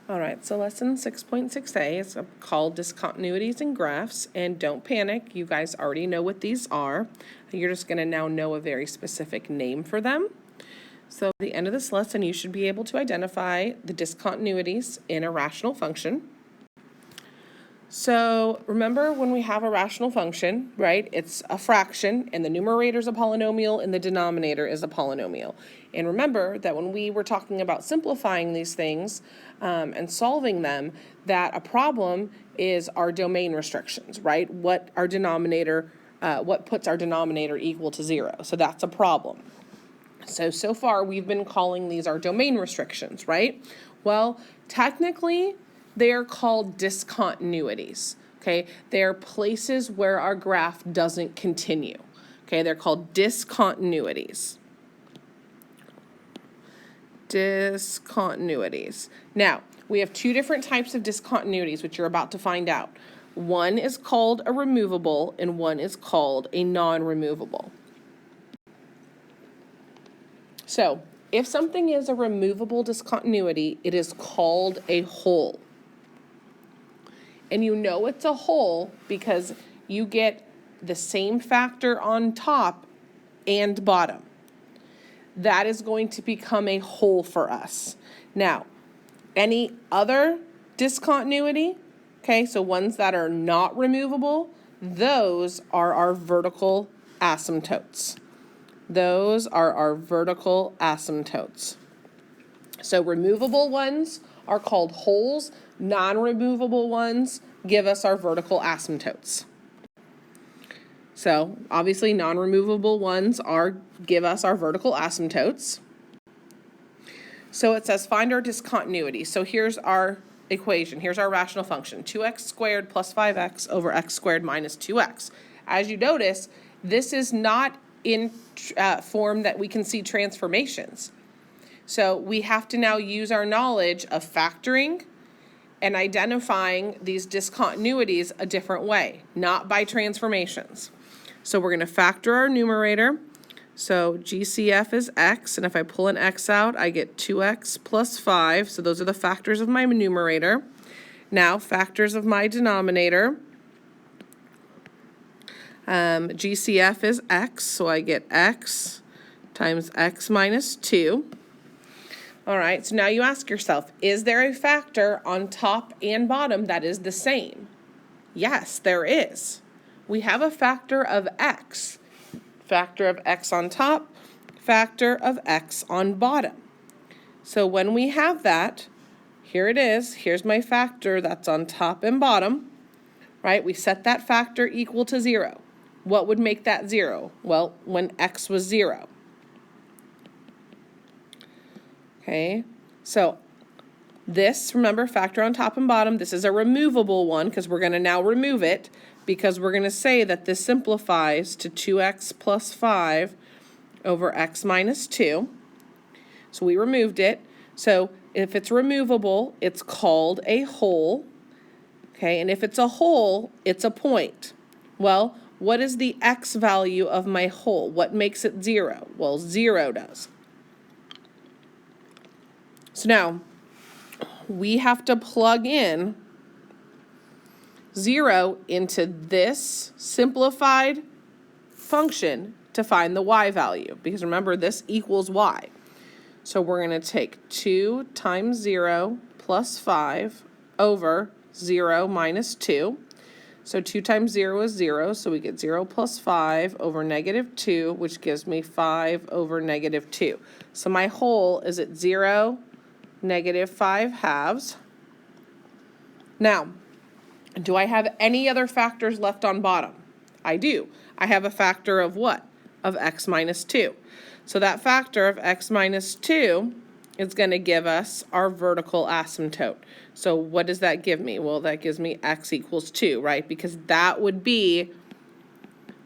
All right, so lesson 6.6a is called discontinuities in graphs, and don't panic, you guys already know what these are. You're just going to now know a very specific name for them. So at the end of this lesson, you should be able to identify the discontinuities in a rational function. So remember, when we have a rational function, right, it's a fraction, and the numerator is a polynomial, and the denominator is a polynomial. And remember that when we were talking about simplifying these things and solving them, that a problem is our domain restrictions, right? What puts our denominator equal to 0. So that's a problem. So far we've been calling these our domain restrictions, right? Well, technically, they are called discontinuities, okay? They are places where our graph doesn't continue, okay? They're called discontinuities. Discontinuities. Now, we have two different types of discontinuities, which you're about to find out. One is called a removable, and one is called a non-removable. So, if something is a removable discontinuity, it is called a hole. And you know it's a hole because you get the same factor on top and bottom. That is going to become a hole for us. Now, any other discontinuity, okay, so ones that are not removable, those are our vertical asymptotes. Those are our vertical asymptotes. So removable ones are called holes. Non-removable ones give us our vertical asymptotes. So obviously non-removable ones give us our vertical asymptotes. So it says find our discontinuity. So here's our equation. Here's our rational function. 2x squared plus 5x over x squared minus 2x. As you notice, this is not in form that we can see transformations. So we have to now use our knowledge of factoring and identifying these discontinuities a different way, not by transformations. So we're going to factor our numerator. So GCF is x, and if I pull an x out, I get 2x plus 5. So those are the factors of my numerator. Now, factors of my denominator. GCF is x, so I get x times x minus 2. All right, so now you ask yourself, is there a factor on top and bottom that is the same? Yes, there is. We have a factor of x. Factor of x on top, factor of x on bottom. So when we have that, here it is. Here's my factor that's on top and bottom, right? We set that factor equal to 0. What would make that 0? Well, when x was 0. Okay, so this, remember, factor on top and bottom, this is a removable one because we're going to now remove it because we're going to say that this simplifies to 2x plus 5 over x minus 2. So we removed it. So if it's removable, it's called a hole. Okay, and if it's a hole, it's a point. Well, what is the x value of my hole? What makes it 0? Well, 0 does. So now, we have to plug in 0 into this simplified function to find the y value. Because remember, this equals y. So we're going to take 2 times 0 plus 5 over 0 minus 2. So 2 times 0 is 0, so we get 0 plus 5 over negative 2, which gives me 5 over negative 2. So my hole is at 0, negative 5 halves. Now, do I have any other factors left on bottom? I do. I have a factor of what? Of x minus 2. So that factor of x minus 2 is going to give us our vertical asymptote. So what does that give me? Well, that gives me x equals 2, right? Because that would be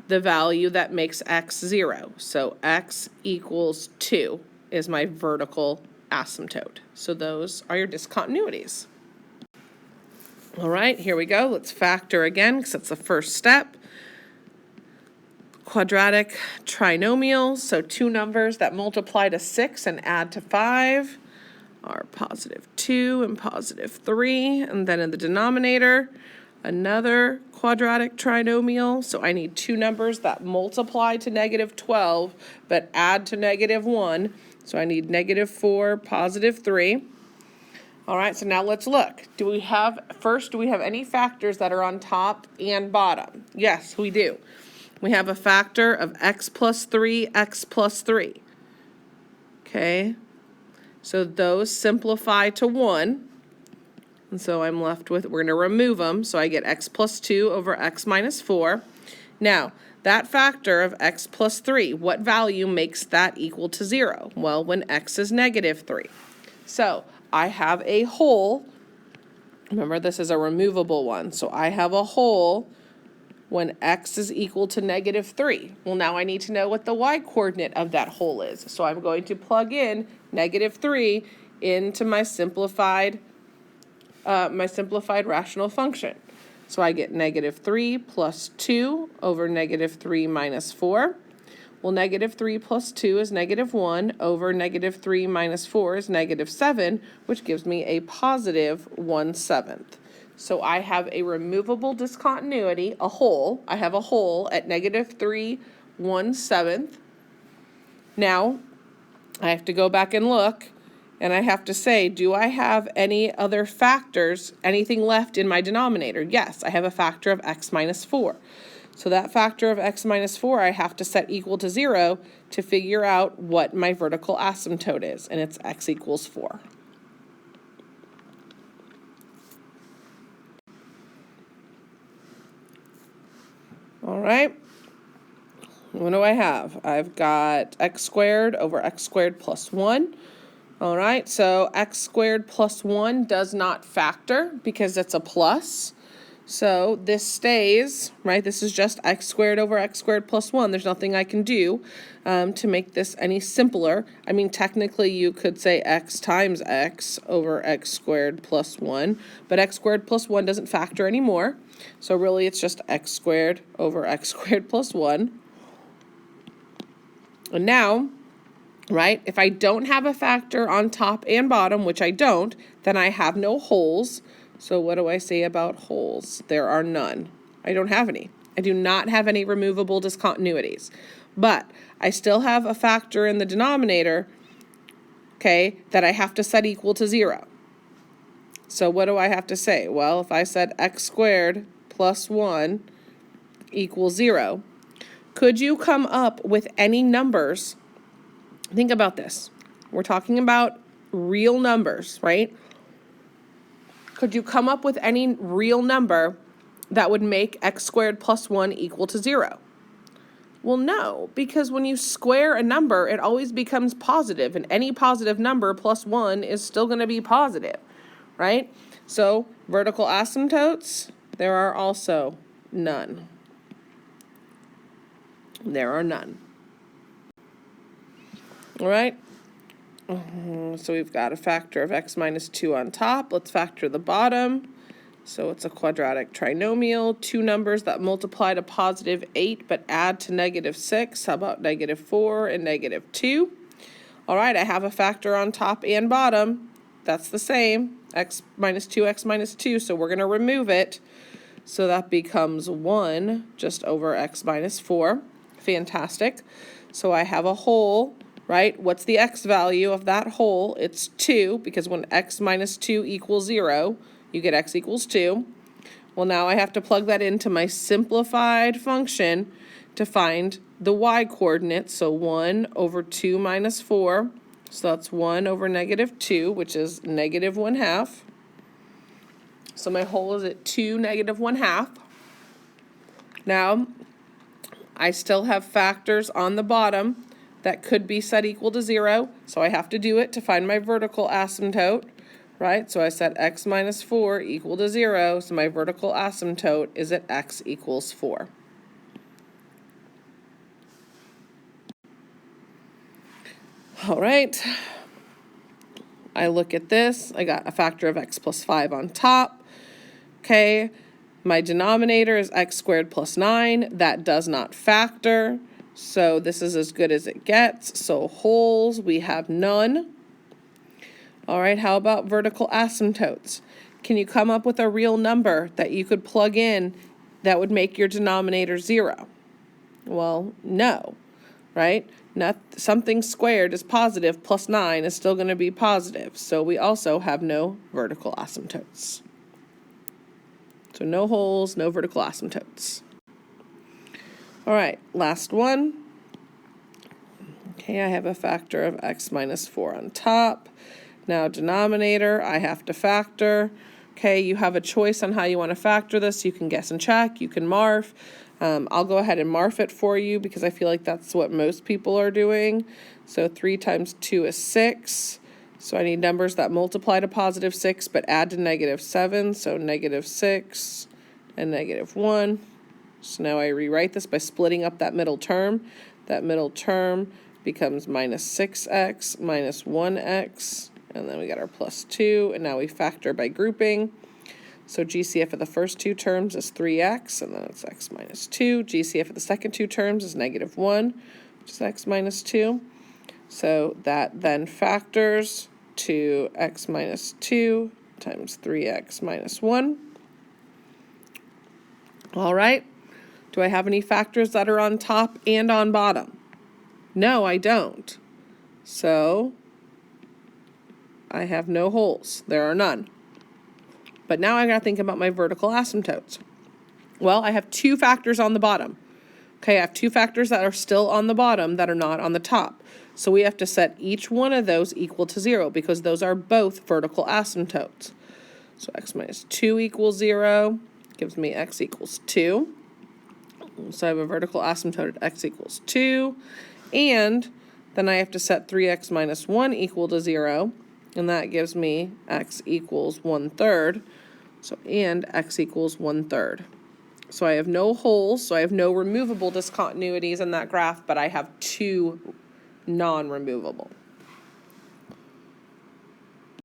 the value that makes x 0. So x equals 2 is my vertical asymptote. So those are your discontinuities. All right, here we go. Let's factor again because that's the first step. Quadratic trinomials, so two numbers that multiply to 6 and add to 5 are positive 2. 2 and positive 3. And then in the denominator, another quadratic trinomial. So I need two numbers that multiply to negative 12, but add to negative 1. So I need negative 4, positive 3. All right, so now let's look. Do we have any factors that are on top and bottom? Yes, we do. We have a factor of x plus 3, x plus 3. Okay, so those simplify to 1. And so I'm left with, we're going to remove them. So I get x plus 2 over x minus 4. Now, that factor of x plus 3, what value makes that equal to 0? Well, when x is negative 3. So I have a whole. Remember, this is a removable one. So I have a whole when x is equal to negative 3. Well, now I need to know what the y-coordinate of that whole is. So I'm going to plug in negative 3 into my simplified rational function. So I get negative 3 plus 2 over negative 3 minus 4. Well, negative 3 plus 2 is negative 1 over negative 3 minus 4 is negative 7, which gives me a positive 1/7. So I have a removable discontinuity, a whole. I have a whole at negative 3 1/7. Now, I have to go back and look, and I have to say, do I have any other factors, anything left in my denominator? Yes, I have a factor of x minus 4. So that factor of x minus 4 I have to set equal to 0 to figure out what my vertical asymptote is, and it's x equals 4. All right, what do I have? I've got x squared over x squared plus 1. All right, so x squared plus 1 does not factor because it's a plus. So this stays, right? This is just x squared over x squared plus 1. There's nothing I can do to make this any simpler. I mean, technically you could say x times x over x squared plus 1, but x squared plus 1 doesn't factor anymore. So really it's just x squared over x squared plus 1. And now, right, if I don't have a factor on top and bottom, which I don't, then I have no wholes. So what do I say about wholes? There are none. I don't have any. I do not have any removable discontinuities. But I still have a factor in the denominator, okay, that I have to set equal to 0. So what do I have to say? Well, if I said x squared plus 1 equals 0, could you come up with any numbers? Think about this. We're talking about real numbers, right? Could you come up with any real number that would make x squared plus 1 equal to 0? Well, no, because when you square a number, it always becomes positive, and any positive number plus 1 is still going to be positive, right? So vertical asymptotes, there are also none. There are none. All right. So we've got a factor of x minus 2 on top. Let's factor the bottom. So it's a quadratic trinomial, two numbers that multiply to positive 8 but add to negative 6. How about negative 4 and negative 2? All right, I have a factor on top and bottom. That's the same, x minus 2, so we're going to remove it. So that becomes 1 just over x minus 4. Fantastic. So I have a whole. Right? What's the x value of that whole? It's 2, because when x minus 2 equals 0, you get x equals 2. Well, now I have to plug that into my simplified function to find the y-coordinate. So 1 over 2 minus 4. So that's 1 over negative 2, which is negative 1/2. So my whole is at 2 negative 1/2. Now, I still have factors on the bottom that could be set equal to 0, so I have to do it to find my vertical asymptote, right? So I set x minus 4 equal to 0, so my vertical asymptote is at x equals 4. All right, I look at this, I got a factor of x plus 5 on top, okay? My denominator is x squared plus 9, that does not factor. So this is as good as it gets. So wholes, we have none. All right, how about vertical asymptotes? Can you come up with a real number that you could plug in that would make your denominator 0? Well, no, right? Something squared is positive plus 9 is still going to be positive. So we also have no vertical asymptotes. So no holes, no vertical asymptotes. All right, last one. Okay, I have a factor of x minus 4 on top. Now denominator, I have to factor. Okay, you have a choice on how you want to factor this. You can guess and check, you can marf. I'll go ahead and marf it for you because I feel like that's what most people are doing. So 3 times 2 is 6. So I need numbers that multiply to positive 6 but add to negative 7. So negative 6 and negative 1. So now I rewrite this by splitting up that middle term. That middle term becomes minus 6x minus 1x. And then we got our plus 2. And now we factor by grouping. So GCF of the first two terms is 3x, and then it's x minus 2. GCF of the second two terms is negative 1, which is x minus 2. So that then factors to x minus 2 times 3x minus 1. All right. Do I have any factors that are on top and on bottom? No, I don't. So I have no holes. There are none. But now I got to think about my vertical asymptotes. Well, I have 2 factors on the bottom. Okay, I have 2 factors that are still on the bottom that are not on the top. So we have to set each one of those equal to 0 because those are both vertical asymptotes. So x minus 2 equals 0 gives me x equals 2. So I have a vertical asymptote at x equals 2. And then I have to set 3x minus 1 equal to 0. And that gives me x equals 1/3. So, and x equals 1/3. So I have no holes, so I have no removable discontinuities in that graph, but I have 2 non-removable.